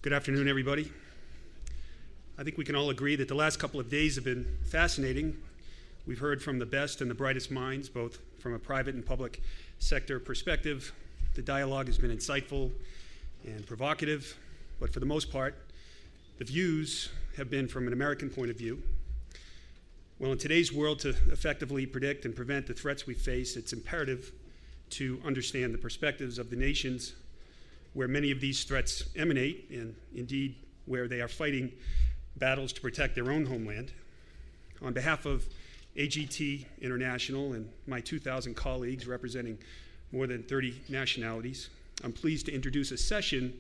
Good afternoon, everybody. I think we can all agree that the last couple of days have been fascinating. We've heard from the best and the brightest minds, both from a private and public sector perspective. The dialogue has been insightful and provocative, but for the most part, the views have been from an American point of view. Well, in today's world, to effectively predict and prevent the threats we face, it's imperative to understand the perspectives of the nations where many of these threats emanate, and indeed where they are fighting battles to protect their own homeland. On behalf of AGT International and my 2,000 colleagues representing more than 30 nationalities, I'm pleased to introduce a session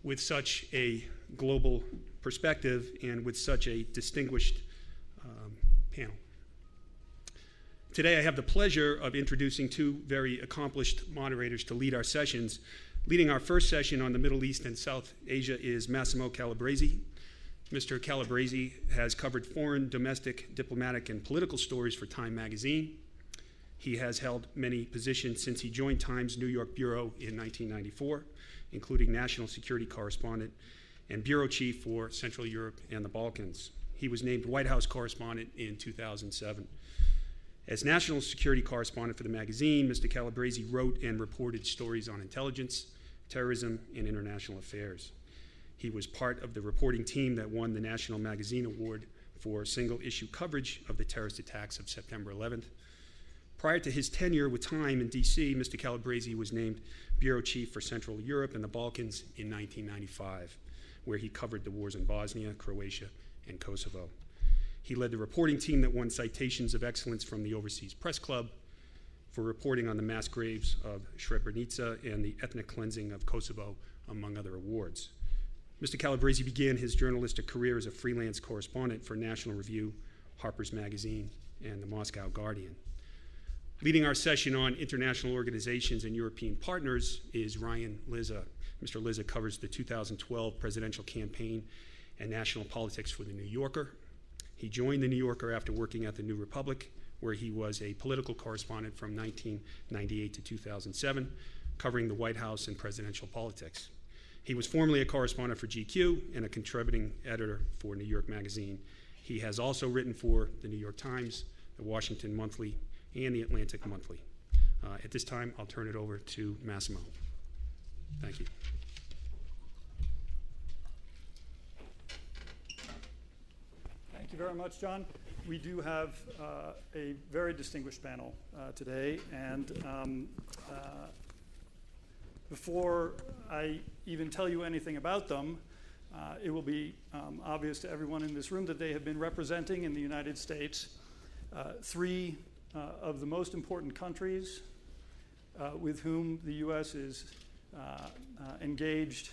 with such a global perspective and with such a distinguished panel. Today I have the pleasure of introducing two very accomplished moderators to lead our sessions. Leading our first session on the Middle East and South Asia is Massimo Calabresi. Mr. Calabresi has covered foreign, domestic, diplomatic, and political stories for Time magazine. He has held many positions since he joined Time's New York bureau in 1994, including national security correspondent and bureau chief for Central Europe and the Balkans. He was named White House correspondent in 2007. As national security correspondent for the magazine, Mr. Calabresi wrote and reported stories on intelligence, terrorism, and international affairs. He was part of the reporting team that won the National Magazine Award for single-issue coverage of the terrorist attacks of September 11th. Prior to his tenure with Time in D.C., Mr. Calabresi was named bureau chief for Central Europe and the Balkans in 1995, where he covered the wars in Bosnia, Croatia, and Kosovo. He led the reporting team that won citations of excellence from the Overseas Press Club for reporting on the mass graves of Srebrenica and the ethnic cleansing of Kosovo, among other awards. Mr. Calabresi began his journalistic career as a freelance correspondent for National Review, Harper's Magazine, and the Moscow Guardian. Leading our session on international organizations and European partners is Ryan Lizza. Mr. Lizza covers the 2012 presidential campaign and national politics for The New Yorker. He joined The New Yorker after working at The New Republic, where he was a political correspondent from 1998 to 2007, covering the White House and presidential politics. He was formerly a correspondent for GQ and a contributing editor for New York Magazine. He has also written for the New York Times, the Washington Monthly, and the Atlantic Monthly. At this time, I'll turn it over to Massimo. Thank you. Thank you very much, John. We do have a very distinguished panel today, and before I even tell you anything about them, it will be obvious to everyone in this room that they have been representing in the United States three of the most important countries with whom the U.S. is engaged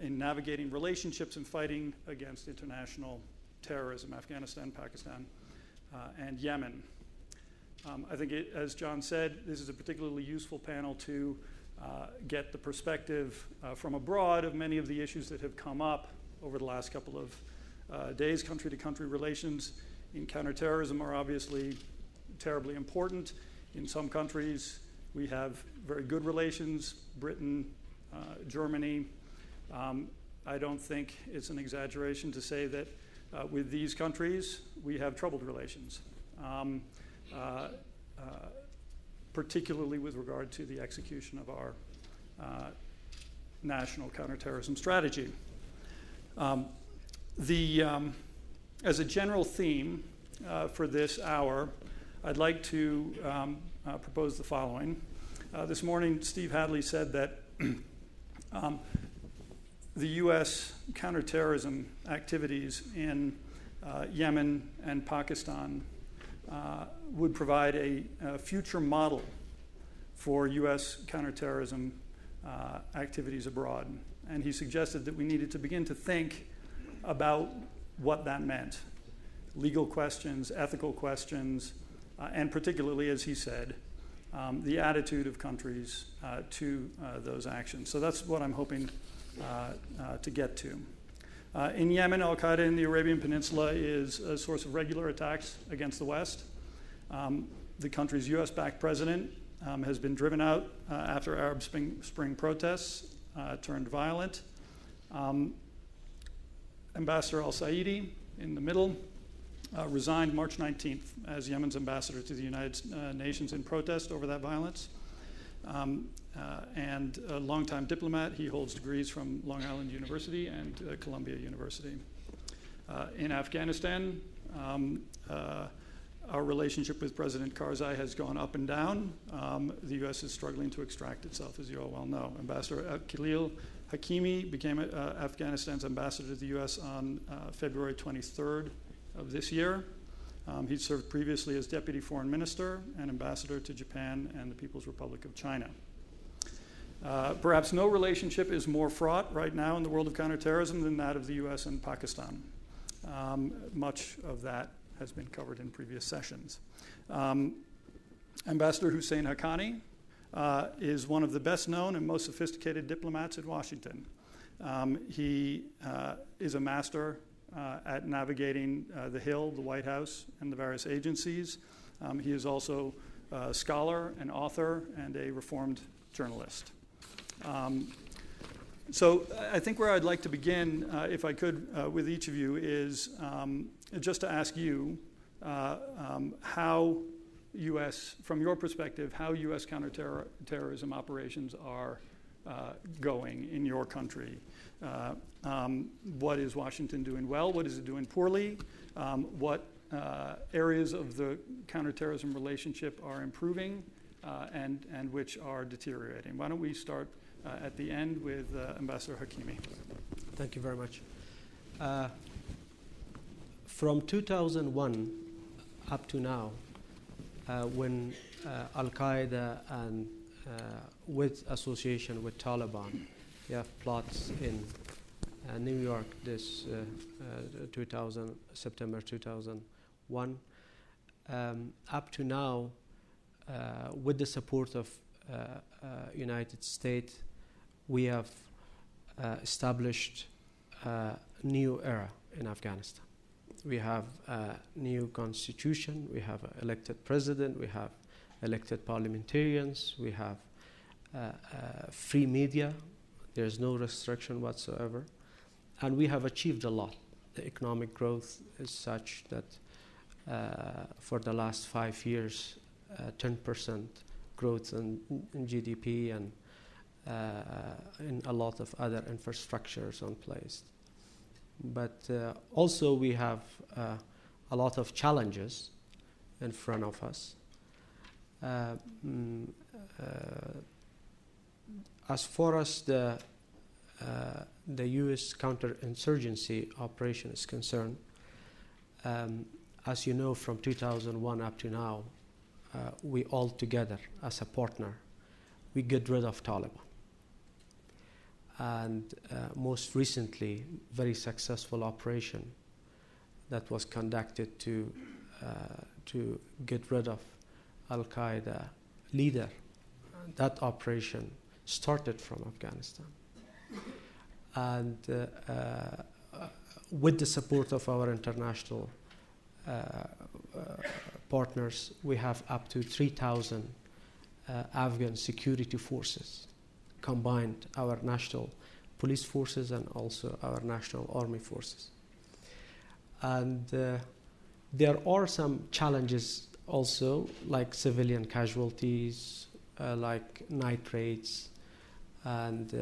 in navigating relationships and fighting against international terrorism: Afghanistan, Pakistan, and Yemen. I think, as John said, this is a particularly useful panel to get the perspective from abroad of many of the issues that have come up over the last couple of days. Country-to-country relations in counterterrorism are obviously terribly important. In some countries, we have very good relations: Britain, Germany. I don't think it's an exaggeration to say that with these countries, we have troubled relations, particularly with regard to the execution of our national counterterrorism strategy. As a general theme for this hour, I'd like to propose the following. This morning, Steve Hadley said that the U.S. counterterrorism activities in Yemen and Pakistan would provide a future model for U.S. counterterrorism activities abroad. And he suggested that we needed to begin to think about what that meant: legal questions, ethical questions, and particularly, as he said, the attitude of countries to those actions. So that's what I'm hoping to get to. In Yemen, al-Qaeda in the Arabian Peninsula is a source of regular attacks against the West. The country's U.S.-backed president has been driven out after Arab Spring protests turned violent. Ambassador Alsaidi, in the middle, resigned March 19th as Yemen's ambassador to the United Nations in protest over that violence. And a longtime diplomat, he holds degrees from Long Island University and Columbia University. In Afghanistan, our relationship with President Karzai has gone up and down. The U.S. is struggling to extract itself, as you all well know. Ambassador Eklil Hakimi became Afghanistan's ambassador to the U.S. on February 23rd of this year. He served previously as deputy foreign minister and ambassador to Japan and the People's Republic of China. Perhaps no relationship is more fraught right now in the world of counterterrorism than that of the U.S. and Pakistan. Much of that has been covered in previous sessions. Ambassador Husain Haqqani is one of the best known and most sophisticated diplomats at Washington. He is a master at navigating the Hill, the White House, and the various agencies. He is also a scholar, an author, and a reformed journalist. So I think where I'd like to begin, if I could, with each of you, is just to ask you how U.S., from your perspective, how U.S. counterterrorism operations are going in your country. What is Washington doing well? What is it doing poorly? What areas of the counterterrorism relationship are improving and which are deteriorating? Why don't we start at the end with Ambassador Hakimi. Thank you very much. From 2001 up to now, when Al-Qaeda and with association with Taliban, you have plots in New York this September 2001. Up to now, with the support of United States, we have established a new era in Afghanistan. We have a new constitution, we have an elected president, we have elected parliamentarians, we have free media, there's no restriction whatsoever, and we have achieved a lot. The economic growth is such that for the last 5 years, 10% growth in GDP and in a lot of other infrastructures in place. But also we have a lot of challenges in front of us. As far as the U.S. counterinsurgency operation is concerned, as you know, from 2001 up to now, we all together as a partner, we get rid of Taliban. And most recently, very successful operation that was conducted to get rid of Al-Qaeda leader. That operation started from Afghanistan. And with the support of our international partners, we have up to 3,000 Afghan security forces, combined our national police forces and also our national army forces. And there are some challenges also, like civilian casualties, like night raids, and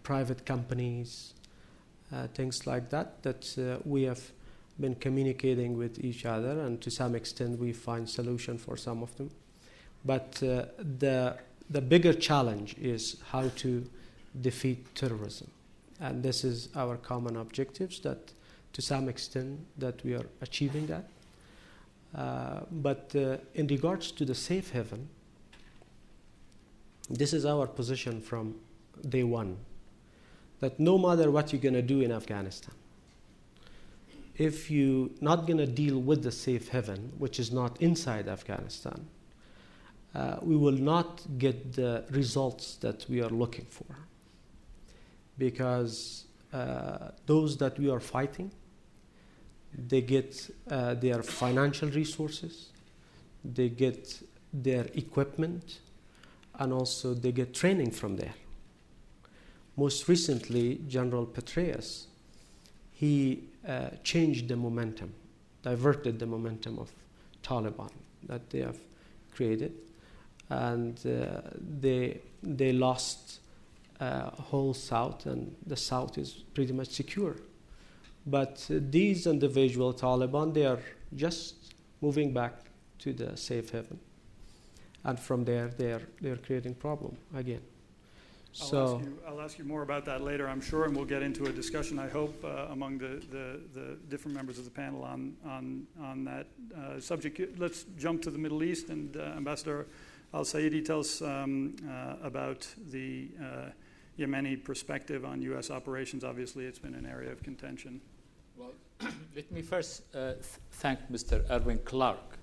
private companies, things like that, that we have been communicating with each other, and to some extent we find solution for some of them. But the bigger challenge is how to defeat terrorism. And this is our common objectives, that to some extent that we are achieving that. But in regards to the safe haven, this is our position from day one, that no matter what you're going to do in Afghanistan, if you're not going to deal with the safe haven, which is not inside Afghanistan, we will not get the results that we are looking for. Because those that we are fighting, they get their financial resources, they get their equipment, and also they get training from there. most recently, General Petraeus, he changed the momentum, diverted the momentum of Taliban that they have created, and they lost whole South, and the South is pretty much secure. But these individual Taliban, they are just moving back to the safe haven, and from there they are creating problem again. So I'll ask you more about that later, I'm sure, and we'll get into a discussion, I hope, among the different members of the panel on that subject. Let's jump to the Middle East, and Ambassador Alsaidi, tell us about the Yemeni perspective on U.S. operations. Obviously, it's been an area of contention. Well, let me first thank Mr. Erwin Clark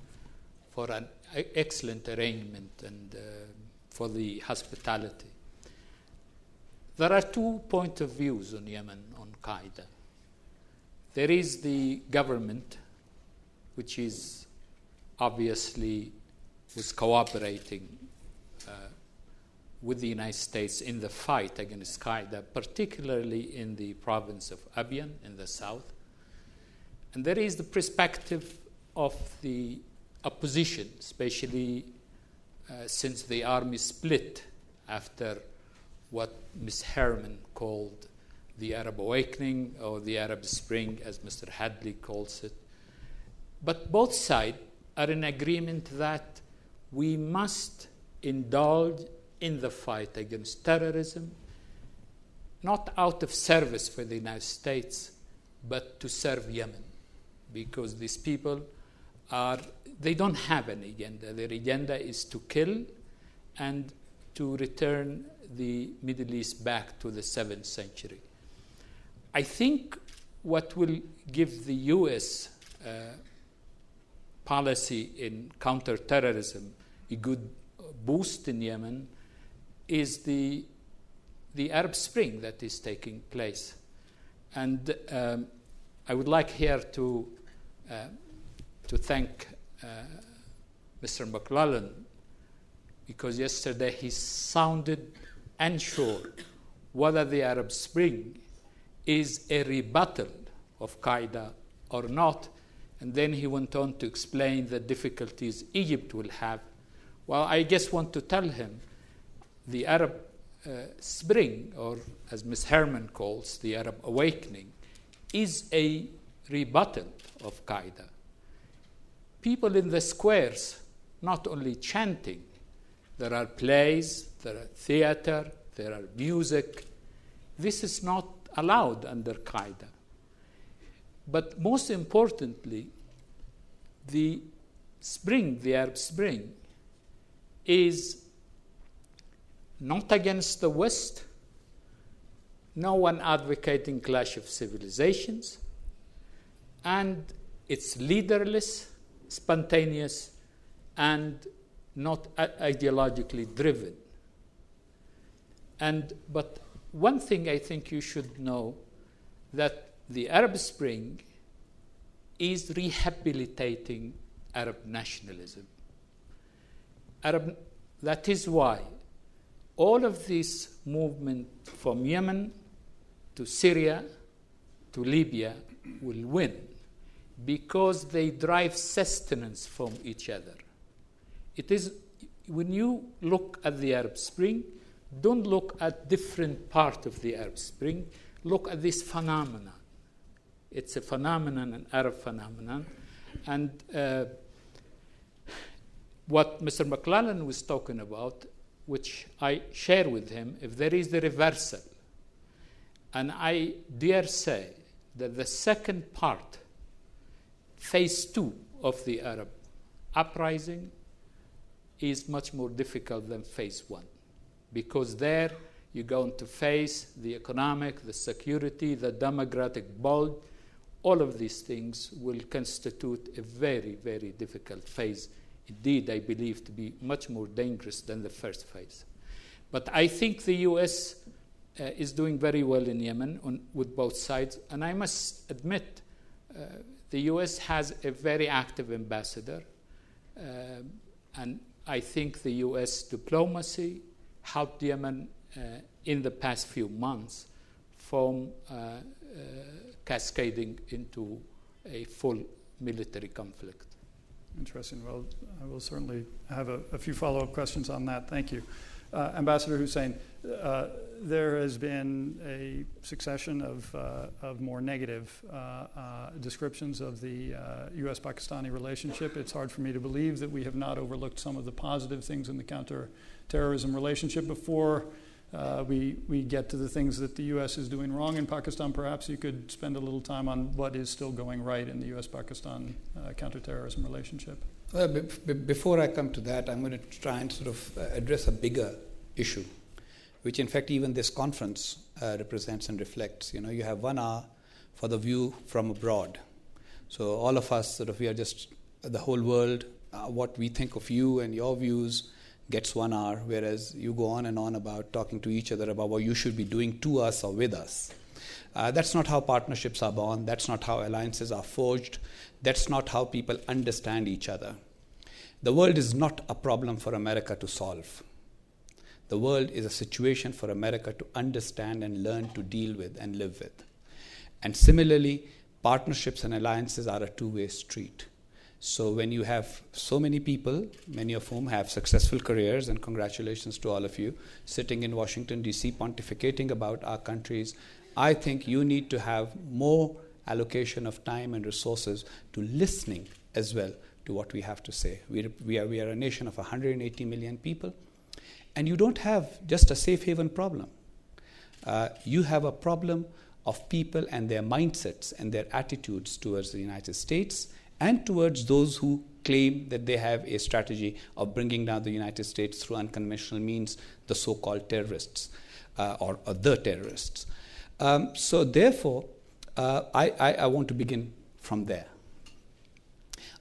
for an excellent arrangement and for the hospitality. There are 2 points of views on Yemen, on Qaeda. There is the government, which is obviously was cooperating with the United States in the fight against Qaeda, particularly in the province of Abyan in the south. And there is the perspective of the opposition, especially since the army split after what Ms. Herman called the Arab Awakening, or the Arab Spring, as Mr. Hadley calls it. But both sides are in agreement that we must indulge in the fight against terrorism, not out of service for the United States, but to serve Yemen, because these people they don't have an agenda. Their agenda is to kill and to return the Middle East back to the 7th century. I think what will give the U.S. policy in counterterrorism a good boost in Yemen is the Arab Spring that is taking place. And I would like here to thank Mr. McClellan, because yesterday he sounded unsure whether the Arab Spring is a rebuttal of Qaeda or not. And then he went on to explain the difficulties Egypt will have. Well, I just want to tell him the Arab Spring, or as Ms. Herman calls, the Arab Awakening, is a rebuttal of Qaeda. People in the squares, not only chanting, there are plays, there are theater, there are music. This is not allowed under Qaeda. But most importantly, the spring, the Arab Spring, is not against the West, no one advocating clash of civilizations, and it's leaderless, spontaneous, and not ideologically driven. But one thing I think you should know, that the Arab Spring is rehabilitating Arab nationalism. That is why all of this movement from Yemen to Syria to Libya will win, because they derive sustenance from each other. It is, when you look at the Arab Spring, don't look at different part of the Arab Spring, look at this phenomenon. It's a phenomenon, an Arab phenomenon. And what Mr. McClellan was talking about, which I share with him, if there is the reversal, and I dare say that the second part, phase 2 of the Arab uprising, is much more difficult than phase 1, because there you're going to face the economic, the security, the democratic bulge. All of these things will constitute a very, very difficult phase. Indeed, I believe to be much more dangerous than the first phase. But I think the U.S. Is doing very well in Yemen with both sides. And I must admit, the U.S. has a very active ambassador. And I think the U.S. diplomacy helped Yemen in the past few months from cascading into a full military conflict. Interesting. Well, I will certainly have a few follow-up questions on that. Thank you. Ambassador Husain, there has been a succession of more negative descriptions of the U.S.-Pakistani relationship. It's hard for me to believe that we have not overlooked some of the positive things in the counterterrorism relationship. Before we get to the things that the U.S. is doing wrong in Pakistan, perhaps you could spend a little time on what is still going right in the U.S.-Pakistan counterterrorism relationship. Well, before I come to that, I'm going to try and sort of address a bigger issue, which in fact even this conference represents and reflects. You know, you have 1 hour for the view from abroad. So all of us, sort of, we are just the whole world. What we think of you and your views gets 1 hour, whereas you go on and on about talking to each other about what you should be doing to us or with us. That's not how partnerships are born. That's not how alliances are forged. That's not how people understand each other. The world is not a problem for America to solve. The world is a situation for America to understand and learn to deal with and live with. And similarly, partnerships and alliances are a two-way street. So when you have so many people, many of whom have successful careers, and congratulations to all of you, sitting in Washington, D.C., pontificating about our countries, I think you need to have more allocation of time and resources to listening as well to what we have to say. We are a nation of 180 million people, and you don't have just a safe haven problem. You have a problem of people and their mindsets and their attitudes towards the United States and towards those who claim that they have a strategy of bringing down the United States through unconventional means, the so-called terrorists or the terrorists. So therefore, I want to begin from there.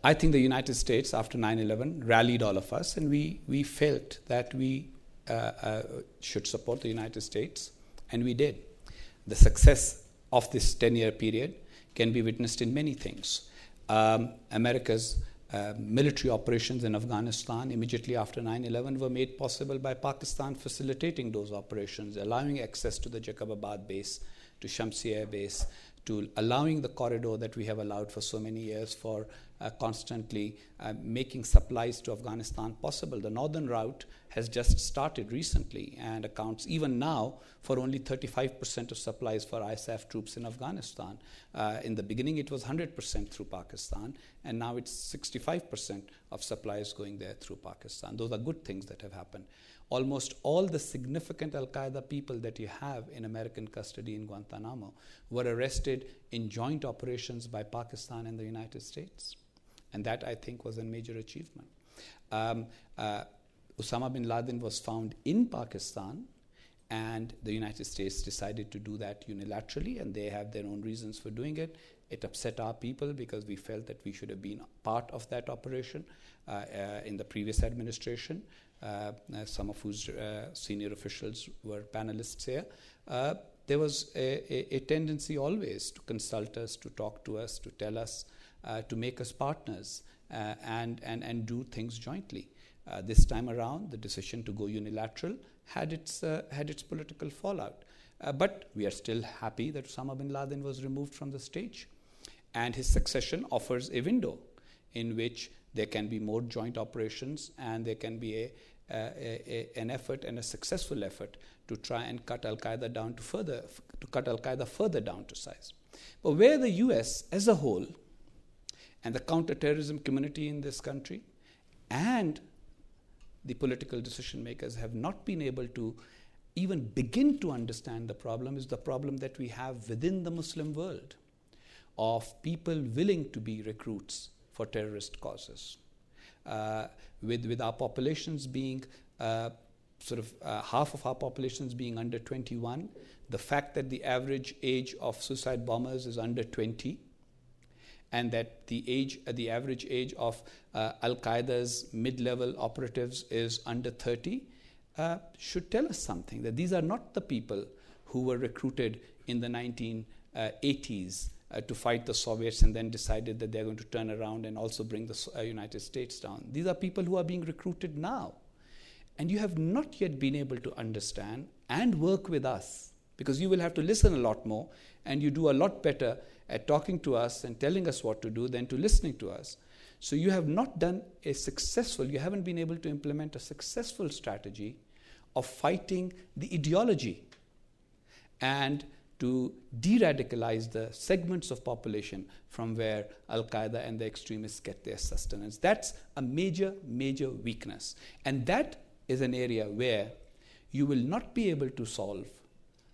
I think the United States, after 9/11, rallied all of us, and we felt that we should support the United States, and we did. The success of this 10-year period can be witnessed in many things. America's military operations in Afghanistan immediately after 9/11 were made possible by Pakistan facilitating those operations, allowing access to the Jacobabad base, to Shamsi Air Base, to allowing the corridor that we have allowed for so many years for constantly making supplies to Afghanistan possible. The northern route has just started recently and accounts even now for only 35% of supplies for ISAF troops in Afghanistan. In the beginning, it was 100% through Pakistan, and now it's 65% of supplies going there through Pakistan. Those are good things that have happened. Almost all the significant Al-Qaeda people that you have in American custody in Guantanamo were arrested in joint operations by Pakistan and the United States. And that, I think, was a major achievement. Osama bin Laden was found in Pakistan, and the United States decided to do that unilaterally, and they have their own reasons for doing it. It upset our people because we felt that we should have been part of that operation in the previous administration, some of whose senior officials were panelists here. There was a tendency always to consult us, to talk to us, to tell us, to make us partners and do things jointly. This time around, the decision to go unilateral had its political fallout. But we are still happy that Osama bin Laden was removed from the stage. And his succession offers a window in which there can be more joint operations, and there can be an effort and a successful effort to try and cut Al-Qaeda down further down to size. But where the U.S. as a whole and the counterterrorism community in this country and the political decision makers have not been able to even begin to understand the problem is the problem that we have within the Muslim world of people willing to be recruits for terrorist causes. With our populations being half of our populations being under 21, the fact that the average age of suicide bombers is under 20, and that the average age of Al-Qaeda's mid-level operatives is under 30, should tell us something, that these are not the people who were recruited in the 1980s to fight the Soviets and then decided that they're going to turn around and also bring the United States down. These are people who are being recruited now. and you have not yet been able to understand and work with us, because you will have to listen a lot more, and you do a lot better at talking to us and telling us what to do than to listening to us. So you have not done you haven't been able to implement a successful strategy of fighting the ideology and to de-radicalize the segments of population from where Al-Qaeda and the extremists get their sustenance. That's a major, major weakness. And that is an area where you will not be able to solve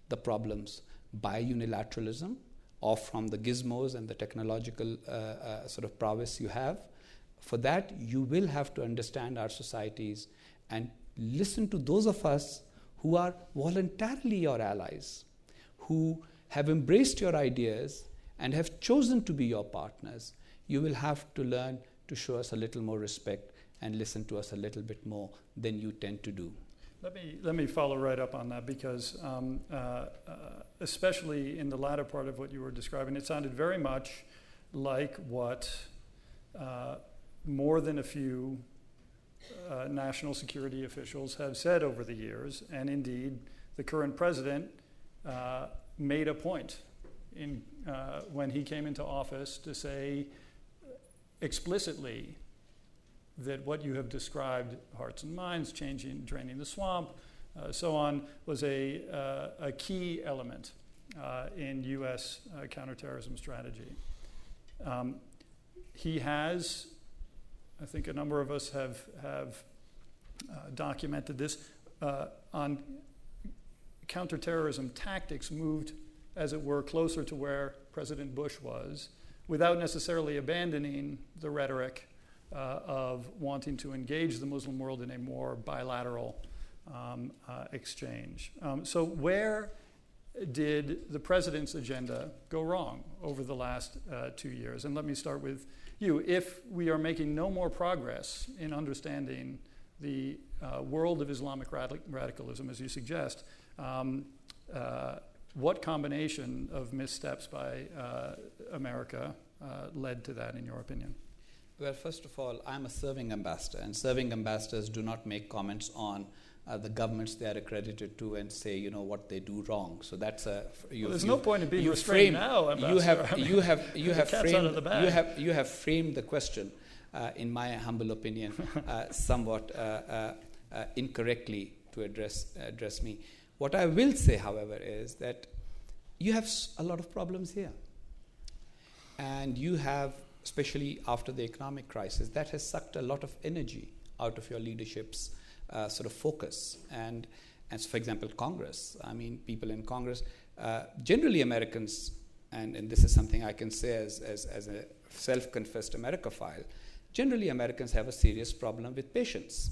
the problems by unilateralism or from the gizmos and the technological sort of prowess you have. For that, you will have to understand our societies and listen to those of us who are voluntarily your allies, who have embraced your ideas and have chosen to be your partners. You will have to learn to show us a little more respect and listen to us a little bit more than you tend to do. Let me follow right up on that, because especially in the latter part of what you were describing, it sounded very much like what more than a few national security officials have said over the years, and indeed the current president made a point when he came into office to say explicitly that what you have described, hearts and minds, draining the swamp, so on, was a key element in U.S. counterterrorism strategy. He has, I think a number of us have documented this, on counterterrorism tactics moved, as it were, closer to where President Bush was, without necessarily abandoning the rhetoric of wanting to engage the Muslim world in a more bilateral exchange. So where did the president's agenda go wrong over the last 2 years? And let me start with you. If we are making no more progress in understanding the world of Islamic radicalism, as you suggest, what combination of missteps by America led to that, in your opinion? Well, first of all, I'm a serving ambassador, and serving ambassadors do not make comments on the governments they are accredited to and say, what they do wrong. So that's there's no point in being restrained now, Ambassador. You have framed the question, in my humble opinion, somewhat incorrectly to address me. What I will say, however, is that you have a lot of problems here, and you have, especially after the economic crisis, that has sucked a lot of energy out of your leadership's sort of focus. And for example, Congress, people in Congress, generally Americans, and this is something I can say as a self-confessed Americophile, generally Americans have a serious problem with patience.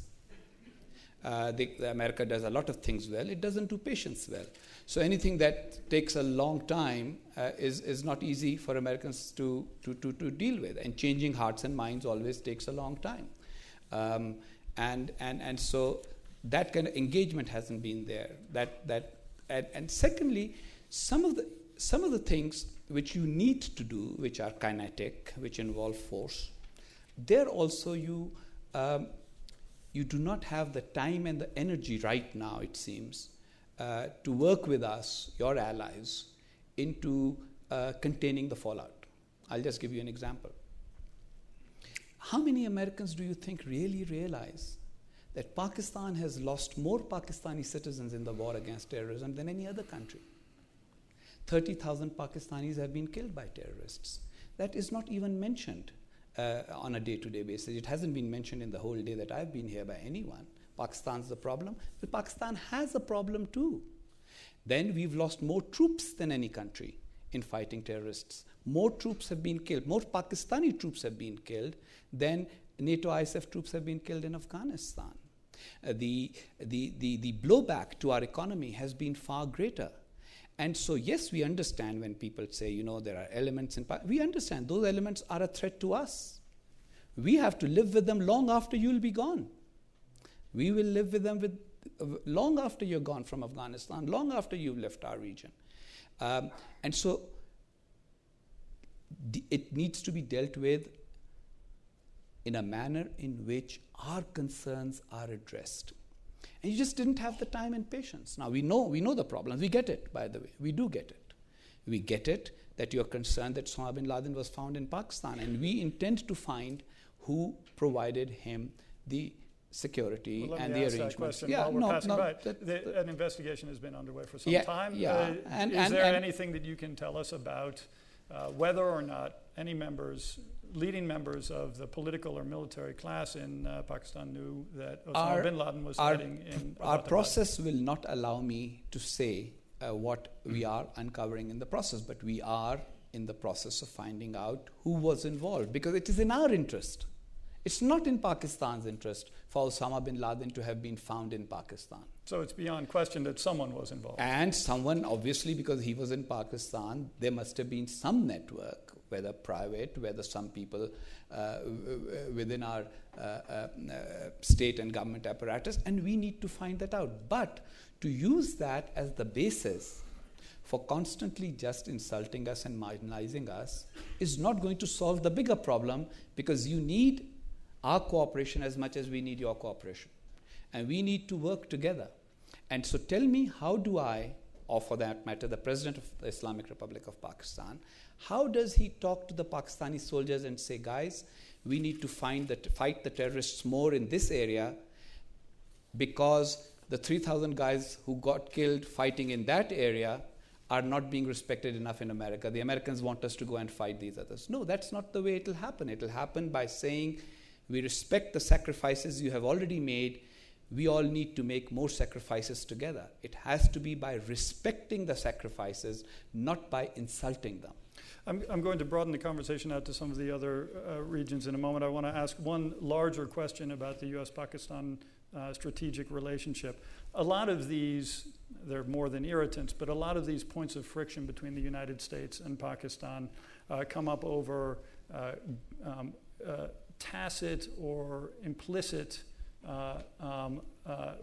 America does a lot of things well, it doesn't do patience well. So anything that takes a long time is not easy for Americans to deal with, and changing hearts and minds always takes a long time. And so that kind of engagement hasn't been there. And secondly, some of the things which you need to do, which are kinetic, which involve force, there also you do not have the time and the energy right now, it seems, to work with us, your allies, into containing the fallout. I'll just give you an example. How many Americans do you think really realize that Pakistan has lost more Pakistani citizens in the war against terrorism than any other country? 30,000 Pakistanis have been killed by terrorists. That is not even mentioned on a day-to-day basis. It hasn't been mentioned in the whole day that I've been here by anyone. Pakistan's the problem, but Pakistan has a problem too. Then we've lost more troops than any country in fighting terrorists. More troops have been killed, more Pakistani troops have been killed than NATO ISF troops have been killed in Afghanistan. The blowback to our economy has been far greater. And so, yes, we understand when people say, there are elements we understand those elements are a threat to us. We have to live with them long after you'll be gone. We will live with them long after you're gone from Afghanistan, long after you've left our region. And so, it needs to be dealt with in a manner in which our concerns are addressed. And you just didn't have the time and patience. Now, we know the problem. We get it, by the way. We do get it. We get it that you're concerned that Osama bin Laden was found in Pakistan, and we intend to find who provided him the security and the arrangements. An investigation has been underway for some time. Is there anything that you can tell us about whether or not any leading members of the political or military class in Pakistan knew that Osama bin Laden was hiding in Abbottabad? Our process will not allow me to say what we are uncovering in the process, but we are in the process of finding out who was involved, because it is in our interest. It's not in Pakistan's interest for Osama bin Laden to have been found in Pakistan. So it's beyond question that someone was involved. And someone, obviously, because he was in Pakistan, there must have been some network, whether private, whether some people within our state and government apparatus, and we need to find that out. But to use that as the basis for constantly just insulting us and marginalizing us is not going to solve the bigger problem, because you need our cooperation as much as we need your cooperation. And we need to work together. And so tell me, how do I, or for that matter, the President of the Islamic Republic of Pakistan, how does he talk to the Pakistani soldiers and say, guys, we need to fight the terrorists more in this area, because the 3,000 guys who got killed fighting in that area are not being respected enough in America. The Americans want us to go and fight these others. No, that's not the way it will happen. It will happen by saying, we respect the sacrifices you have already made. We all need to make more sacrifices together. It has to be by respecting the sacrifices, not by insulting them. I'm going to broaden the conversation out to some of the other regions in a moment. I want to ask one larger question about the U.S.-Pakistan strategic relationship. A lot of these, they're more than irritants, but a lot of these points of friction between the United States and Pakistan come up over tacit or implicit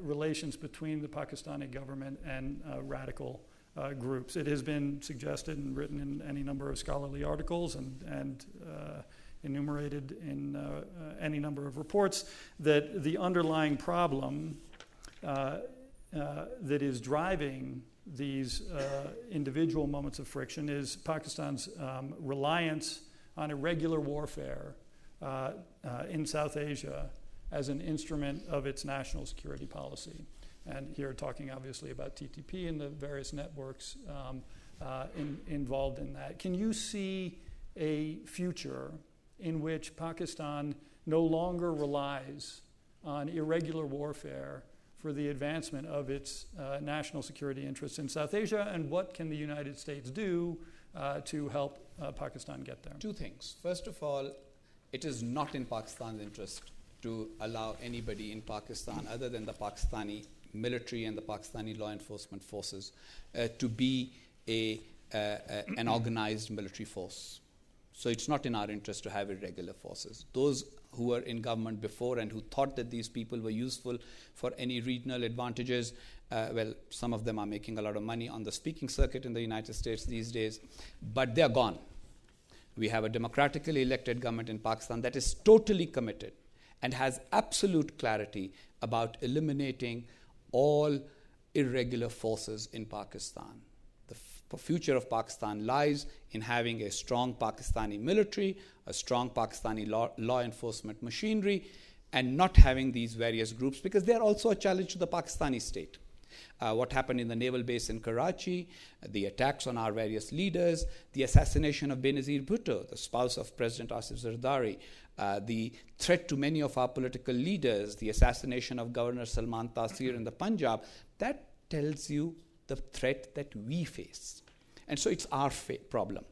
relations between the Pakistani government and radical groups. It has been suggested and written in any number of scholarly articles and enumerated in any number of reports that the underlying problem that is driving these individual moments of friction is Pakistan's reliance on irregular warfare in South Asia as an instrument of its national security policy. And here talking obviously about TTP and the various networks involved in that. Can you see a future in which Pakistan no longer relies on irregular warfare for the advancement of its national security interests in South Asia? And what can the United States do to help Pakistan get there? Two things. First of all, it is not in Pakistan's interest to allow anybody in Pakistan other than the Pakistani military and the Pakistani law enforcement forces to be an organized military force. So it's not in our interest to have irregular forces. Those who were in government before and who thought that these people were useful for any regional advantages, well, some of them are making a lot of money on the speaking circuit in the United States these days, but they're gone. We have a democratically elected government in Pakistan that is totally committed and has absolute clarity about eliminating all irregular forces in Pakistan. The future of Pakistan lies in having a strong Pakistani military, a strong Pakistani law enforcement machinery, and not having these various groups, because they are also a challenge to the Pakistani state. What happened in the naval base in Karachi, the attacks on our various leaders, the assassination of Benazir Bhutto, the spouse of President Asif Zardari, the threat to many of our political leaders, the assassination of Governor Salman Taseer in the Punjab, that tells you the threat that we face. And so it's our problem.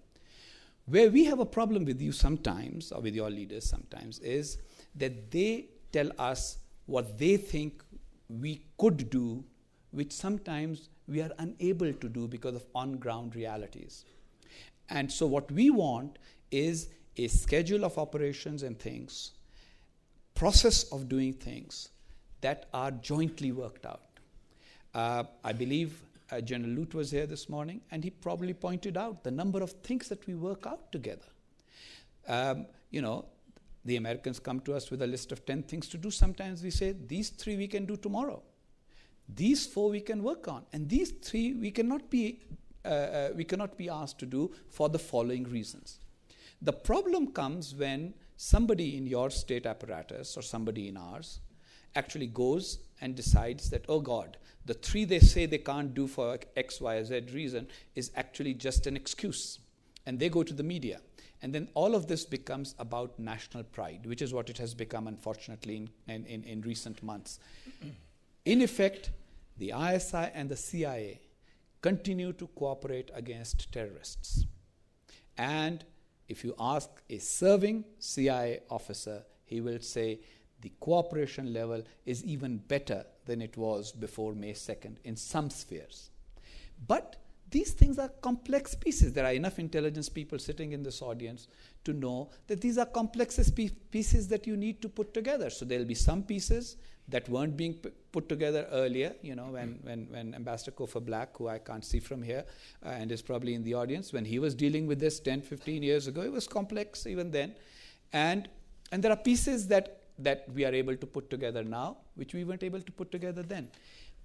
Where we have a problem with you sometimes, or with your leaders sometimes, is that they tell us what they think we could do, which sometimes we are unable to do because of on-ground realities. And so what we want is a schedule of operations and things, process of doing things that are jointly worked out. I believe General Lute was here this morning, and he probably pointed out the number of things that we work out together. The Americans come to us with a list of 10 things to do. Sometimes we say, these 3 we can do tomorrow. These 4 we can work on, and these 3 we cannot be asked to do for the following reasons. The problem comes when somebody in your state apparatus or somebody in ours actually goes and decides that, oh God, the 3 they say they can't do for X, Y, Z reason is actually just an excuse. And they go to the media. And then all of this becomes about national pride, which is what it has become, unfortunately, in recent months. In effect, the ISI and the CIA continue to cooperate against terrorists. And if you ask a serving CIA officer, he will say the cooperation level is even better than it was before May 2nd in some spheres. But these things are complex pieces. There are enough intelligence people sitting in this audience to know that these are complex pieces that you need to put together. So there will be some pieces that weren't being put together earlier, when Ambassador Kofa Black, who I can't see from here and is probably in the audience, when he was dealing with this 10, 15 years ago, it was complex even then. And there are pieces that we are able to put together now, which we weren't able to put together then.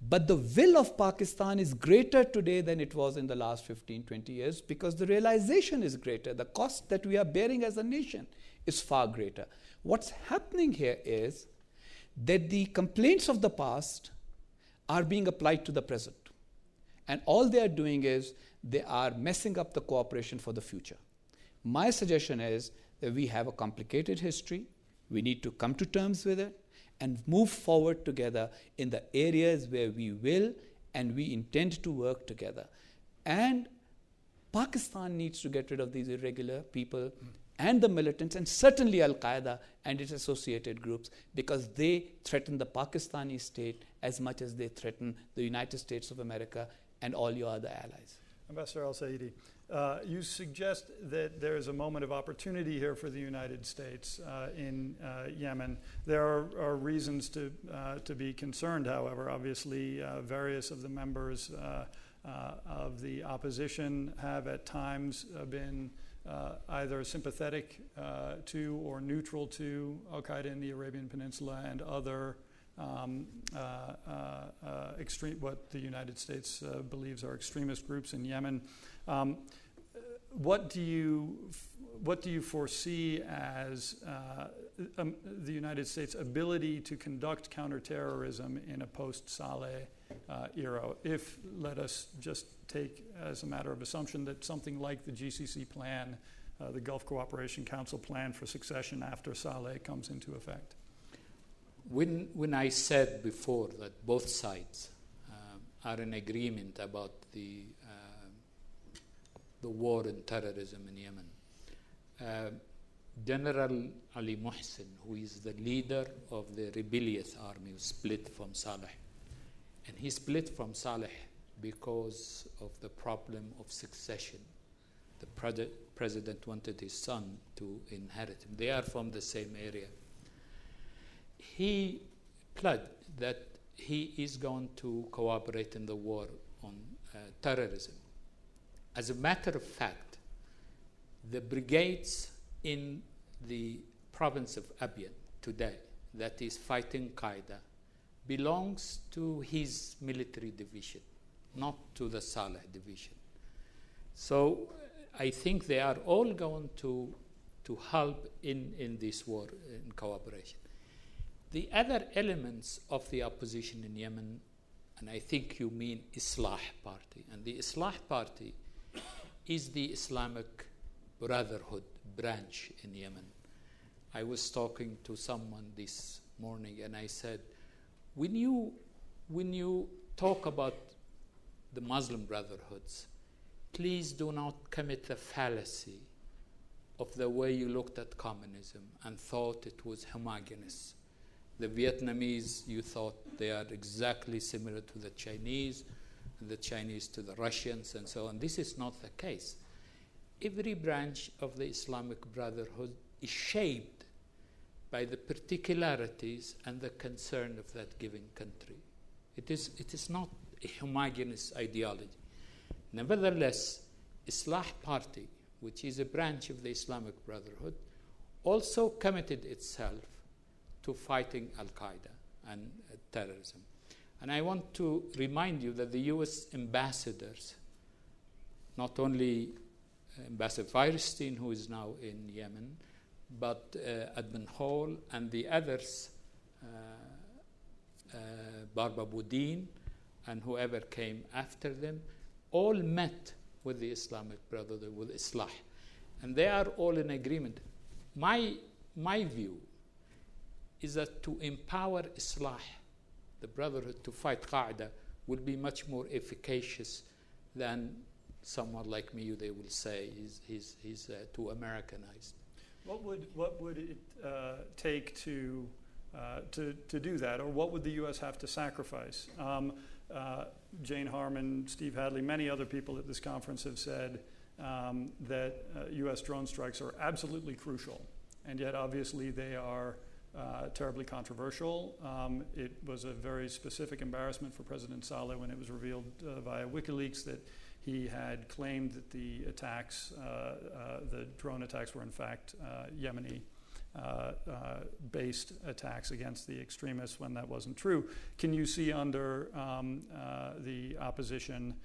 But the will of Pakistan is greater today than it was in the last 15, 20 years because the realization is greater. The cost that we are bearing as a nation is far greater. What's happening here is that the complaints of the past are being applied to the present. And all they are doing is they are messing up the cooperation for the future. My suggestion is that we have a complicated history. We need to come to terms with it and move forward together in the areas where we will and we intend to work together. And Pakistan needs to get rid of these irregular people and the militants, and certainly Al-Qaeda and its associated groups, because they threaten the Pakistani state as much as they threaten the United States of America and all your other allies. Ambassador Alsaidi, you suggest that there is a moment of opportunity here for the United States in Yemen. There are reasons to be concerned, however. Obviously, various of the members of the opposition have at times been either sympathetic to or neutral to Al-Qaeda in the Arabian Peninsula and other what the United States believes are extremist groups in Yemen. What do you foresee as the United States' ability to conduct counterterrorism in a post-Saleh era? If, let us just take as a matter of assumption that something like the GCC plan, the Gulf Cooperation Council plan for succession after Saleh comes into effect. When I said before that both sides are in agreement about the war and terrorism in Yemen, General Ali Muhsin, who is the leader of the rebellious army, split from Saleh. And he split from Saleh because of the problem of succession. The president wanted his son to inherit him. They are from the same area. He pledged that he is going to cooperate in the war on terrorism. As a matter of fact, the brigades in the province of Abyan today that is fighting Qaeda belongs to his military division, not to the Saleh division. So I think they are all going to help in this war in cooperation. The other elements of the opposition in Yemen, and I think you mean Islah Party, and the Islah Party is the Islamic Brotherhood branch in Yemen. I was talking to someone this morning and I said, when you talk about the Muslim brotherhoods, please do not commit the fallacy of the way you looked at communism and thought it was homogeneous. The Vietnamese, you thought they are exactly similar to the Chinese, and the Chinese to the Russians, and so on. This is not the case. Every branch of the Islamic Brotherhood is shaped by the particularities and the concern of that given country. It is not a homogeneous ideology. Nevertheless, Islah Party, which is a branch of the Islamic Brotherhood, also committed itself to fighting Al-Qaeda and terrorism. And I want to remind you that the U.S. ambassadors, not only Ambassador Feinstein, who is now in Yemen, but Admin Hall and the others, Barba Boudin and whoever came after them, all met with the Islamic Brotherhood, with Islah. And they are all in agreement. My view is that to empower Islah, the Brotherhood, to fight Qaeda, will be much more efficacious than someone like me, they will say, he's too Americanized. What would it take to do that, or what would the U.S. have to sacrifice? Jane Harman, Steve Hadley, many other people at this conference have said that U.S. drone strikes are absolutely crucial, and yet obviously they are terribly controversial. It was a very specific embarrassment for President Saleh when it was revealed via WikiLeaks that he had claimed that the attacks, the drone attacks, were in fact Yemeni based attacks against the extremists when that wasn't true. Can you see under the opposition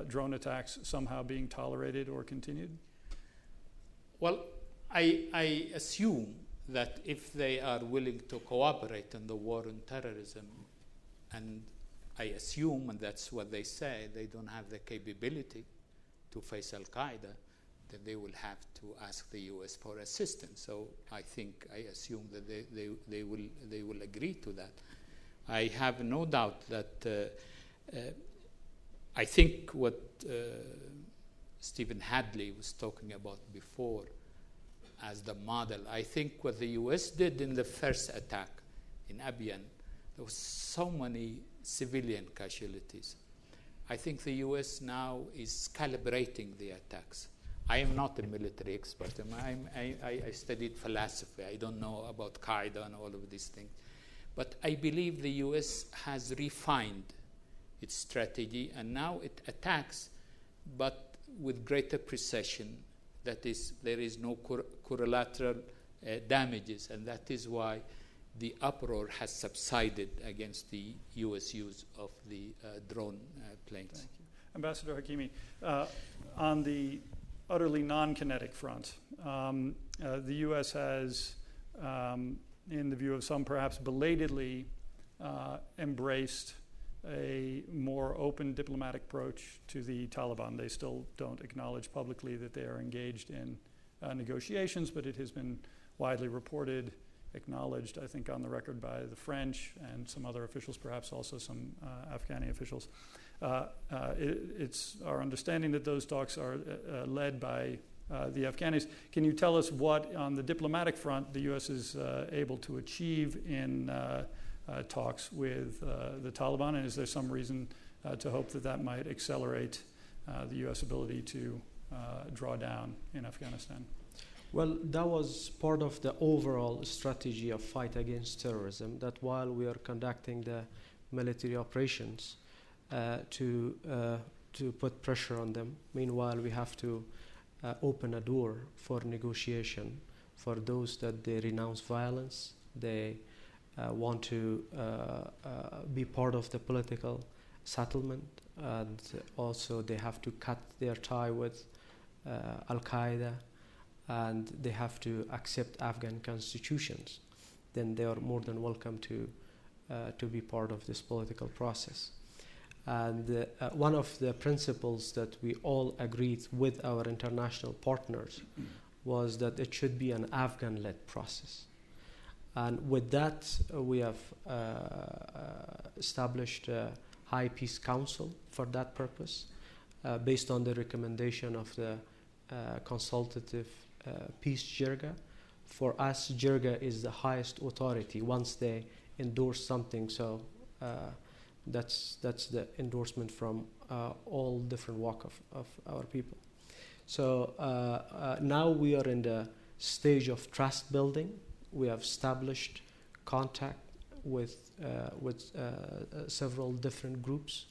drone attacks somehow being tolerated or continued? Well, I assume that if they are willing to cooperate in the war on terrorism, and I assume, and that's what they say, they don't have the capability to face Al-Qaeda, then they will have to ask the U.S. for assistance. So I assume that they will agree to that. I have no doubt that I think what Stephen Hadley was talking about before as the model, I think what the U.S. did in the first attack in Abyan, there was so many civilian casualties. I think the U.S. now is calibrating the attacks. I am not a military expert. I studied philosophy. I don't know about Qaeda and all of these things. But I believe the U.S. has refined its strategy, and now it attacks, but with greater precision. That is, there is no collateral damages, and that is why the uproar has subsided against the U.S. use of the drone planes. Thank you. Ambassador Hakimi, on the utterly non-kinetic front, the U.S. has, in the view of some perhaps belatedly, embraced a more open diplomatic approach to the Taliban. They still don't acknowledge publicly that they are engaged in negotiations, but it has been widely reported, acknowledged, I think, on the record by the French and some other officials, perhaps also some Afghani officials. It's our understanding that those talks are led by the Afghanis. Can you tell us what, on the diplomatic front, the U.S. is able to achieve in talks with the Taliban, and is there some reason to hope that that might accelerate the U.S. ability to draw down in Afghanistan? Well, that was part of the overall strategy of fight against terrorism, that while we are conducting the military operations to put pressure on them, meanwhile we have to open a door for negotiation for those that they renounce violence, they want to be part of the political settlement, and also they have to cut their tie with Al-Qaeda, and they have to accept Afghan constitutions. Then they are more than welcome to be part of this political process. And one of the principles that we all agreed with our international partners was that it should be an Afghan-led process. And with that, we have established a High Peace Council for that purpose, based on the recommendation of the consultative peace jirga. For us, jirga is the highest authority once they endorse something. So that's the endorsement from all different walks of our people. So now we are in the stage of trust building. We have established contact with several different groups,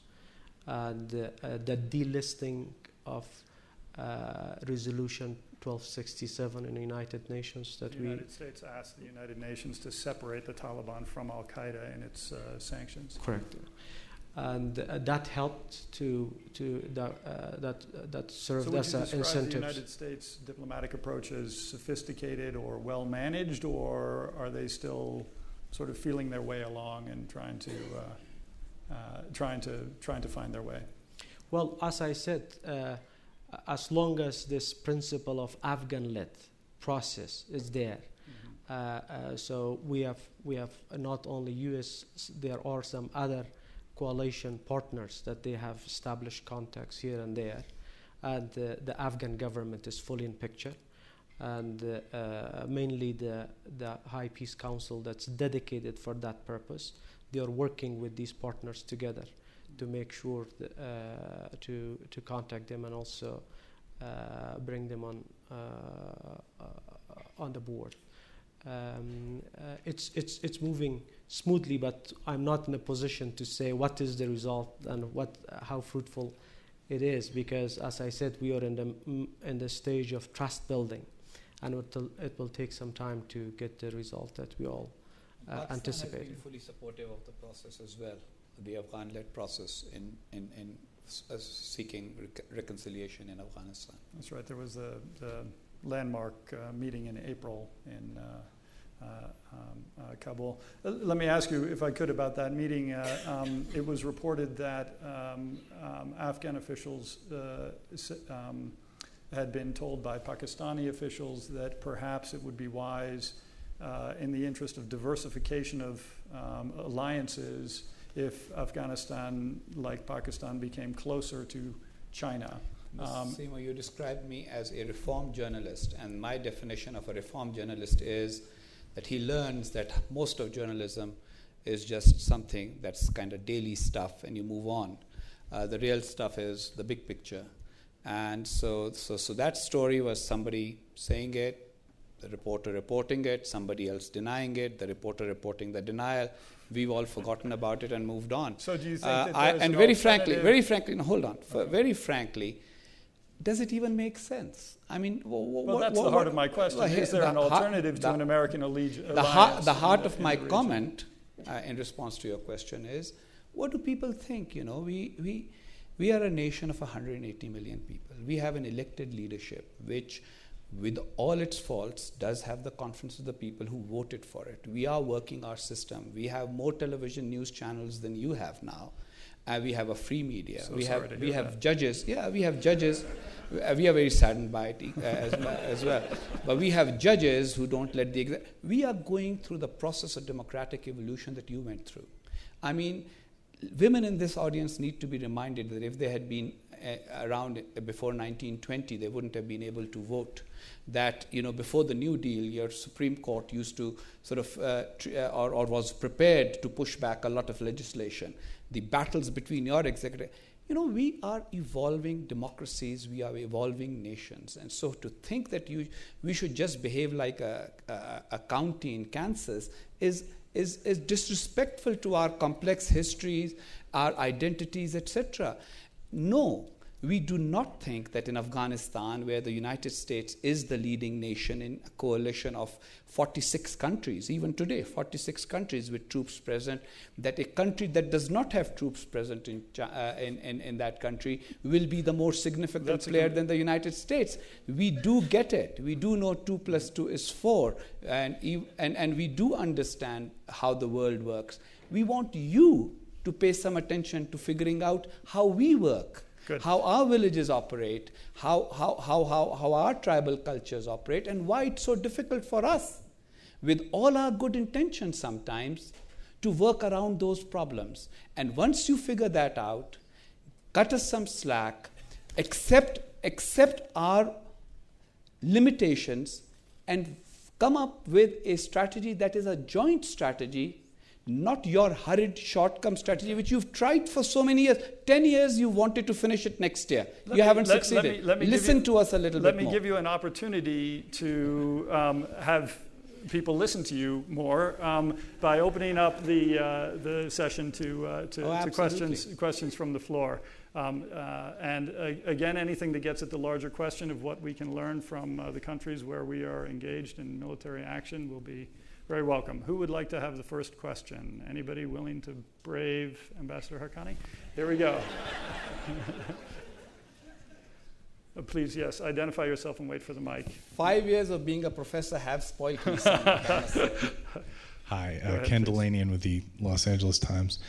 and the delisting of Resolution 1267 in the United Nations that the United States asked the United Nations to separate the Taliban from Al-Qaeda in its sanctions. Correct. and that helped that served as an incentive. So would you describe incentive. the United States diplomatic approach as sophisticated or well managed, or are they still sort of feeling their way along and trying to find their way? Well, as I said, as long as this principle of Afghan-led process is there, so we have not only U.S. There are some other coalition partners that they have established contacts here and there, and the Afghan government is fully in picture, and mainly the High Peace Council that's dedicated for that purpose. They are working with these partners together to make sure to contact them and also bring them on the board. It's moving smoothly, but I'm not in a position to say what is the result and how fruitful it is, because, as I said, we are in the stage of trust building, and it will take some time to get the result that we all anticipate. Pakistan has been fully supportive of the process as well, the Afghan-led process in seeking reconciliation in Afghanistan. That's right. There was the landmark meeting in April in Kabul. Let me ask you, if I could, about that meeting. It was reported that Afghan officials had been told by Pakistani officials that perhaps it would be wise, in the interest of diversification of alliances, if Afghanistan, like Pakistan, became closer to China. Massimo, you described me as a reform journalist, and my definition of a reform journalist is that he learns that most of journalism is just something that's kind of daily stuff and you move on. The real stuff is the big picture. And so that story was somebody saying it, the reporter reporting it, somebody else denying it, the reporter reporting the denial. We've all forgotten about it and moved on. So do you think that there's and very frankly, no, hold on. Okay. Very frankly, does it even make sense? I mean, that's the heart of my question. Is there an alternative to an American alliance? The heart of my comment, in response to your question, is what do people think? You know, we are a nation of 180 million people. We have an elected leadership, which, with all its faults, does have the confidence of the people who voted for it. We are working our system. We have more television news channels than you have now. We have a free media. So we have judges. Yeah, we have judges. We are very saddened by it as well. But we have judges who don't let we are going through the process of democratic evolution that you went through. I mean, women in this audience need to be reminded that if they had been around before 1920, they wouldn't have been able to vote. That, you know, before the New Deal, your Supreme Court used to sort of, or was prepared to push back a lot of legislation. The battles between your executive, you know, we are evolving democracies, we are evolving nations. And so to think that we should just behave like a county in Kansas is disrespectful to our complex histories, our identities, etc. No, we do not think that in Afghanistan, where the United States is the leading nation in a coalition of 46 countries, even today, 46 countries with troops present, that a country that does not have troops present in that country will be the more significant player than the United States. We do get it. We do know 2 + 2 is 4, and we do understand how the world works. We want you to pay some attention to figuring out how we work. Good. How our villages operate, how our tribal cultures operate, and why it's so difficult for us, with all our good intentions sometimes, to work around those problems. And once you figure that out, cut us some slack, accept our limitations, and come up with a strategy that is a joint strategy, not your hurried short-term strategy, which you've tried for so many years. 10 years you wanted to finish it next year. You haven't succeeded. Listen to us a little bit more. Let me give you an opportunity to have people listen to you more by opening up the session to questions from the floor. And again, anything that gets at the larger question of what we can learn from the countries where we are engaged in military action will be Very welcome. Who would like to have the first question? Anybody willing to brave Ambassador Haqqani? Here we go. Please, yes, identify yourself and wait for the mic. 5 years of being a professor have spoiled me some. Hi, ahead, Ken please. Delanian with the Los Angeles Times.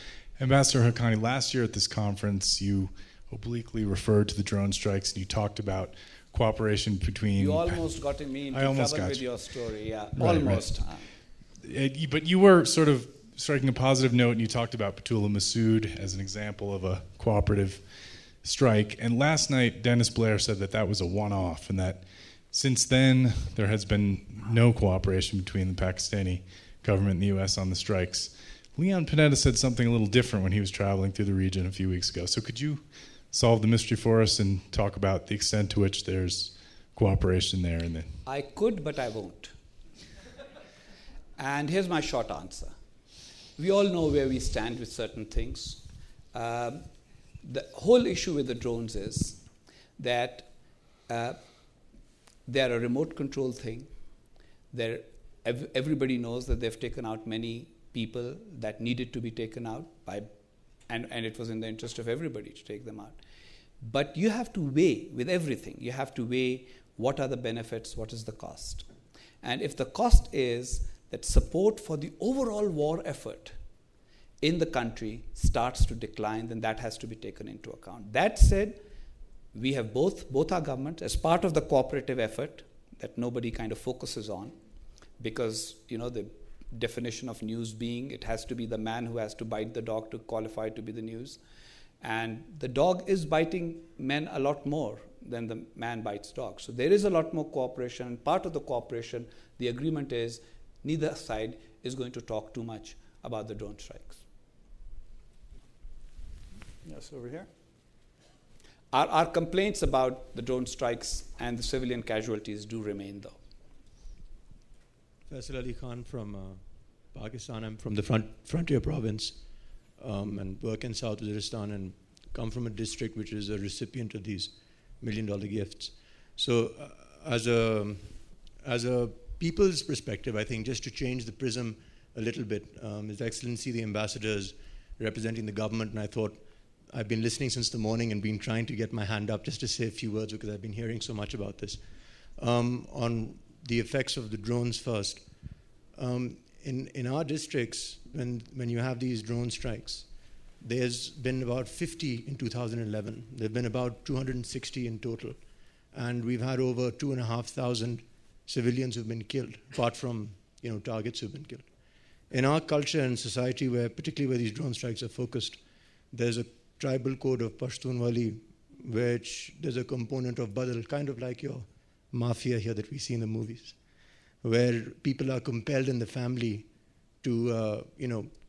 Ambassador Haqqani, last year at this conference, you obliquely referred to the drone strikes and you talked about cooperation between... You almost got me into trouble with your story, yeah. Right, almost. Right. But you were sort of striking a positive note and you talked about Abdullah Masood as an example of a cooperative strike. And last night, Dennis Blair said that that was a one-off and that since then there has been no cooperation between the Pakistani government and the U.S. on the strikes. Leon Panetta said something a little different when he was traveling through the region a few weeks ago. So could you solve the mystery for us and talk about the extent to which there's cooperation there? I could, but I won't. And here's my short answer. We all know where we stand with certain things. The whole issue with the drones is that they're a remote control thing. Everybody knows that they've taken out many people that needed to be taken out, and it was in the interest of everybody to take them out. But you have to weigh with everything. You have to weigh what are the benefits, what is the cost. And if the cost is that support for the overall war effort in the country starts to decline, then that has to be taken into account. That said, we have both our governments as part of the cooperative effort that nobody kind of focuses on, because the definition of news being it has to be the man who has to bite the dog to qualify to be the news. And the dog is biting men a lot more than the man bites dogs. So there is a lot more cooperation. And part of the cooperation, the agreement is neither side is going to talk too much about the drone strikes. Yes, over here. Our complaints about the drone strikes and the civilian casualties do remain, though. Faisal Ali Khan from Pakistan. I'm from the frontier province and work in South Waziristan and come from a district which is a recipient of these $1 million gifts. So as a people's perspective, I think just to change the prism a little bit, His Excellency the Ambassador is representing the government, and I thought I've been listening since the morning and been trying to get my hand up just to say a few words because I've been hearing so much about this. On the effects of the drones first. In our districts, when you have these drone strikes, there's been about 50 in 2011. There have been about 260 in total. And we've had over 2,500 civilians who've been killed, apart from targets who've been killed. In our culture and society, particularly where these drone strikes are focused, there's a tribal code of Pashtunwali, which there's a component of badal, kind of like your mafia here that we see in the movies, where people are compelled in the family to,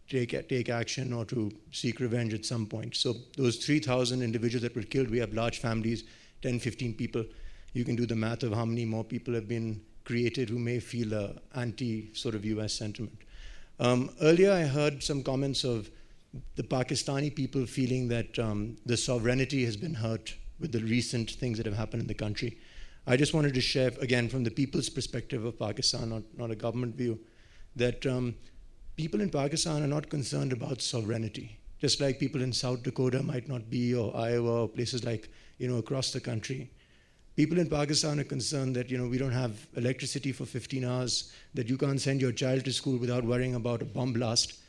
take action or to seek revenge at some point. So those 3,000 individuals that were killed, we have large families, 10, 15 people. You can do the math of how many more people have been created who may feel an anti-sort of US sentiment. Earlier, I heard some comments of the Pakistani people feeling that the sovereignty has been hurt with the recent things that have happened in the country. I just wanted to share, again, from the people's perspective of Pakistan, not a government view, that people in Pakistan are not concerned about sovereignty, just like people in South Dakota might not be, or Iowa, or places like, across the country. People in Pakistan are concerned that, we don't have electricity for 15 hours, that you can't send your child to school without worrying about a bomb blast,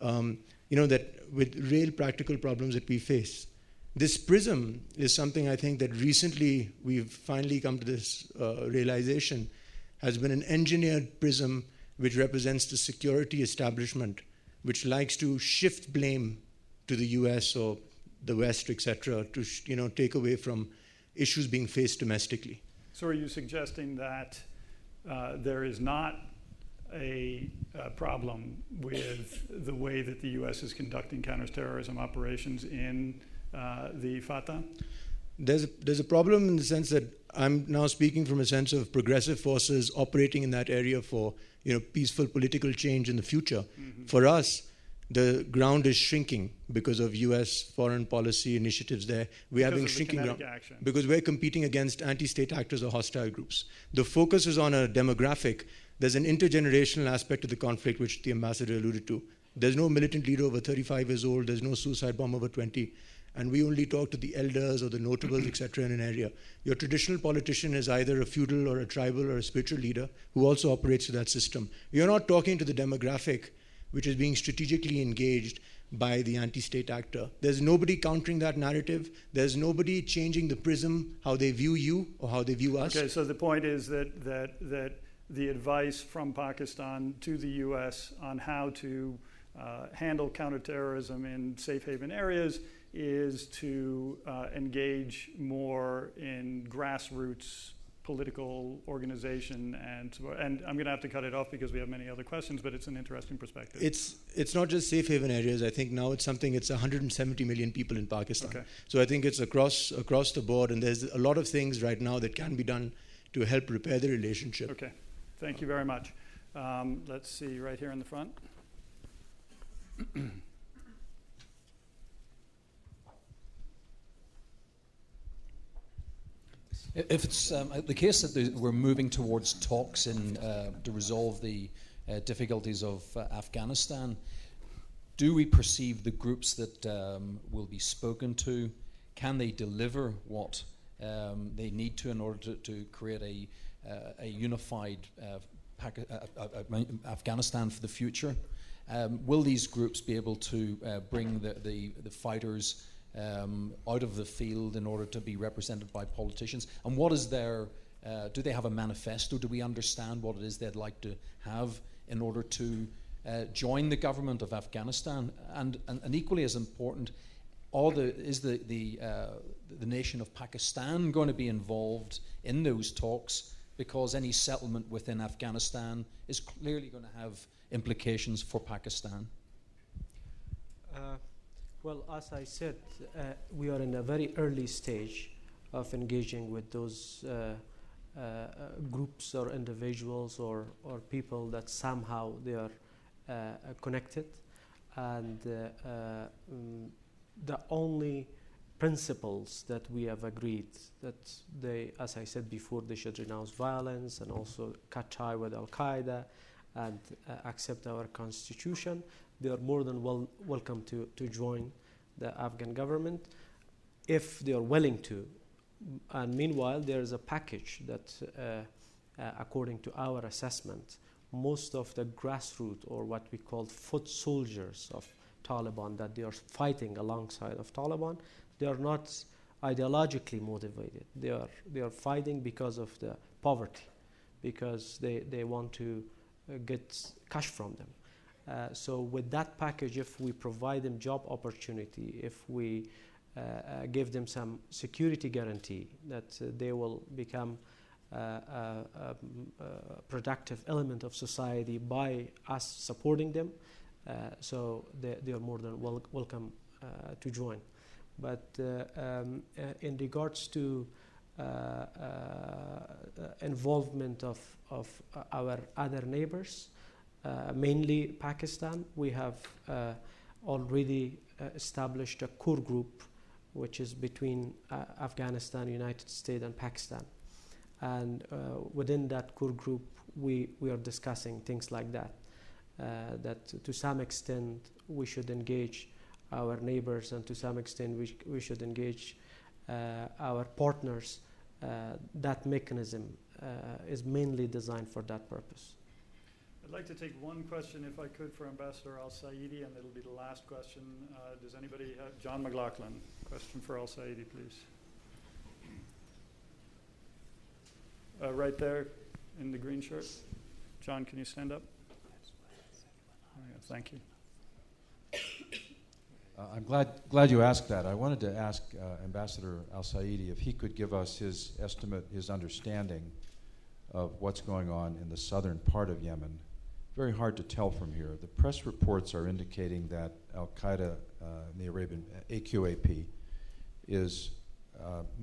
that with real practical problems that we face. This prism is something I think that recently we've finally come to this realization has been an engineered prism which represents the security establishment, which likes to shift blame to the US or the West, etc., to take away from issues being faced domestically. So are you suggesting that there is not a problem with the way that the U.S. is conducting counterterrorism operations in the Fatah? There's a problem in the sense that I'm now speaking from a sense of progressive forces operating in that area for peaceful political change in the future. Mm-hmm. For us, the ground is shrinking because of U.S. foreign policy initiatives there. We're having shrinking ground because we're competing against anti-state actors or hostile groups. The focus is on a demographic There's an intergenerational aspect to the conflict, which the ambassador alluded to. There's no militant leader over 35 years old. There's no suicide bomber over 20. And we only talk to the elders or the notables, etc., in an area. Your traditional politician is either a feudal or a tribal or a spiritual leader who also operates to that system. You're not talking to the demographic which is being strategically engaged by the anti-state actor. There's nobody countering that narrative. There's nobody changing the prism, how they view you or how they view us. Okay, so the point is that the advice from Pakistan to the U.S. on how to handle counterterrorism in safe haven areas is to engage more in grassroots political organization, and I'm going to have to cut it off because we have many other questions, but it's an interesting perspective. It's not just safe haven areas. I think now it's 170 million people in Pakistan. Okay. So I think it's across the board, and there's a lot of things right now that can be done to help repair the relationship. Okay, thank you very much. Let's see, right here in the front. If it's the case that we're moving towards talks to resolve the difficulties of Afghanistan, do we perceive the groups that will be spoken to, can they deliver what they need to in order to create a unified Afghanistan for the future? Will these groups be able to bring the fighters out of the field in order to be represented by politicians? And what is their, do they have a manifesto? Do we understand what it is they'd like to have in order to join the government of Afghanistan? And equally as important, is the nation of Pakistan going to be involved in those talks? Because any settlement within Afghanistan is clearly going to have implications for Pakistan. Well, as I said, we are in a very early stage of engaging with those groups or individuals or people that somehow they are connected. And the only principles that we have agreed that they, as I said before, they should renounce violence and also cut tie with Al-Qaeda and accept our constitution. They are more than welcome to join the Afghan government if they are willing to. And meanwhile, there is a package that, according to our assessment, most of the grassroots, or what we call foot soldiers of Taliban, that they are fighting alongside of Taliban, they are not ideologically motivated. They are fighting because of the poverty, because they want to get cash from them. So with that package, if we provide them job opportunity, if we give them some security guarantee that they will become a productive element of society by us supporting them, so they are more than welcome to join. But in regards to involvement of our other neighbors, mainly Pakistan, we have already established a core group which is between Afghanistan, United States and Pakistan. And within that core group, we are discussing things like that, that to some extent we should engage our neighbors, and to some extent we should engage our partners. That mechanism is mainly designed for that purpose. I'd like to take one question, if I could, for Ambassador Alsaidi, and it'll be the last question. Does anybody have? John McLaughlin, question for Alsaidi, please. Right there in the green shirt. John, can you stand up? Thank you. I'm glad you asked that. I wanted to ask Ambassador Alsaidi if he could give us his estimate, his understanding of what's going on in the southern part of Yemen. Very hard to tell from here. The press reports are indicating that Al-Qaeda, the Arabian AQAP, is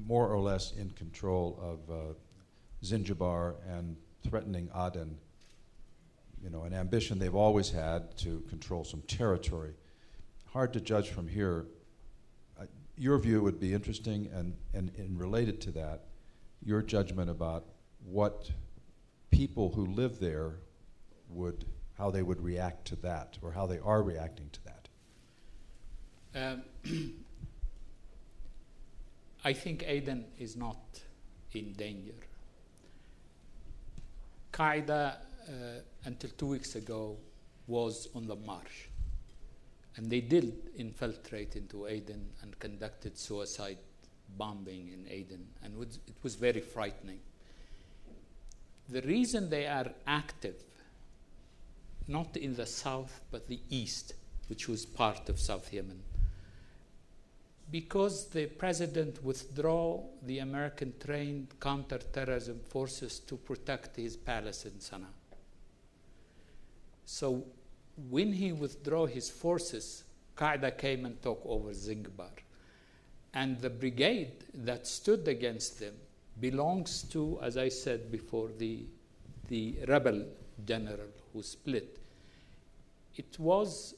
more or less in control of Zinjibar and threatening Aden. You know, an ambition they've always had to control some territory. Hard to judge from here. Your view would be interesting, and related to that, your judgment about what people who live there, how they would react to that, or how they are reacting to that? I think Aden is not in danger. Qaeda, until 2 weeks ago, was on the march. And they did infiltrate into Aden and conducted suicide bombing in Aden. And it was very frightening. The reason they are active, not in the south, but the east, which was part of South Yemen, because the president withdrew the American-trained counterterrorism forces to protect his palace in Sana'a. So when he withdrew his forces, Qaeda came and took over Zingbar. And the brigade that stood against them belongs to, as I said before, the rebel general who split. It was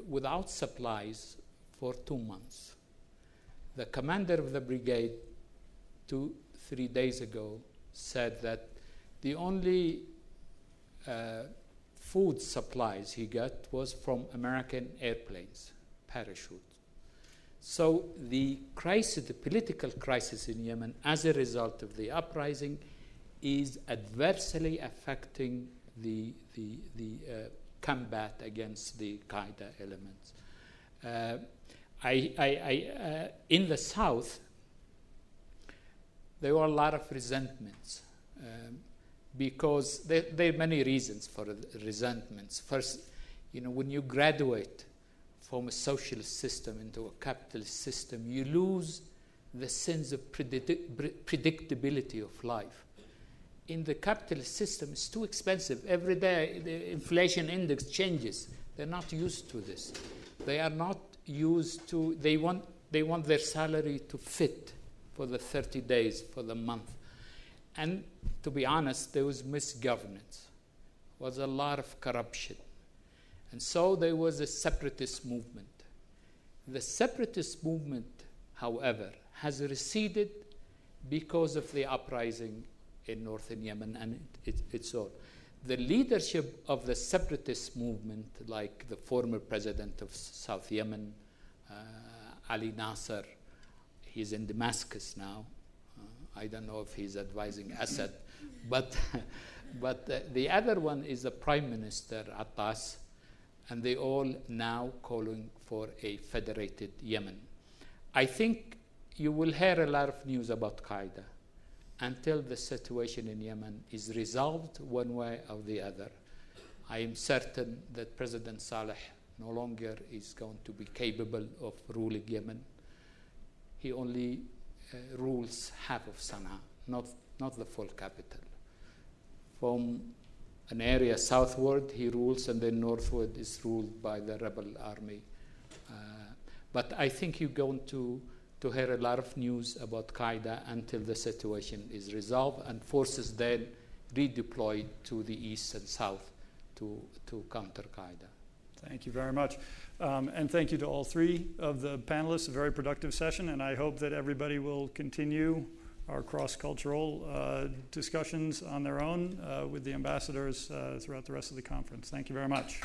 without supplies for 2 months. The commander of the brigade 2-3 days ago said that the only food supplies he got was from American airplanes, parachutes. So the crisis, the political crisis in Yemen, as a result of the uprising, is adversely affecting the combat against the Qaeda elements. In the south, there were a lot of resentments because there are many reasons for resentments. First, when you graduate from a socialist system into a capitalist system, you lose the sense of predictability of life. In the capitalist system, it's too expensive. Every day, the inflation index changes. They're not used to this. They are not used to, they want their salary to fit for the 30 days, for the month. And to be honest, there was misgovernance. There was a lot of corruption. And so there was a separatist movement. The separatist movement, however, has receded because of the uprising in northern Yemen and its own. The leadership of the separatist movement, like the former president of South Yemen, Ali Nasser, he's in Damascus now. I don't know if he's advising Assad, but the other one is the Prime Minister Abbas, and they all now calling for a federated Yemen. I think you will hear a lot of news about Qaeda until the situation in Yemen is resolved one way or the other. I am certain that President Saleh no longer is going to be capable of ruling Yemen. He only rules half of Sana'a, not the full capital. From an area southward he rules, and then northward is ruled by the rebel army. But I think you're going to hear a lot of news about Qaeda until the situation is resolved and forces then redeployed to the east and south to counter Qaeda. Thank you very much. And thank you to all three of the panelists. A very productive session, and I hope that everybody will continue our cross-cultural discussions on their own with the ambassadors throughout the rest of the conference. Thank you very much.